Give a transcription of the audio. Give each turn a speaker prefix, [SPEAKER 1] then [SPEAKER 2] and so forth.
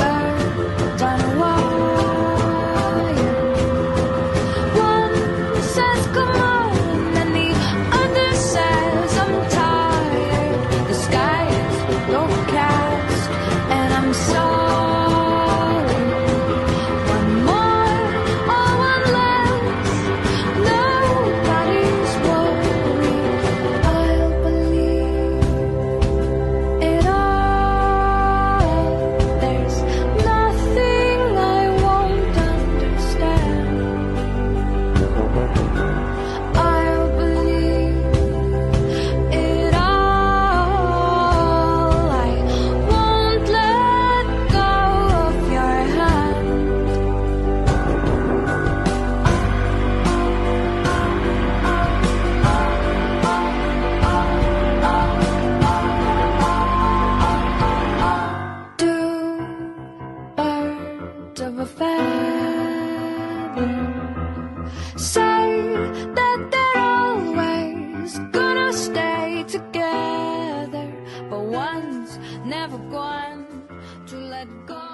[SPEAKER 1] birds on a wire. One says come on and the other says I'm tired. The sky is overcast and I'm sorry. One more or one less, nobody's worried. I'll believe it all. There's nothing I won't understand. I'll believe it all. I won't let go of your hand. Two birds of a feather say that they're always gonna stay together, but one's never going to let go.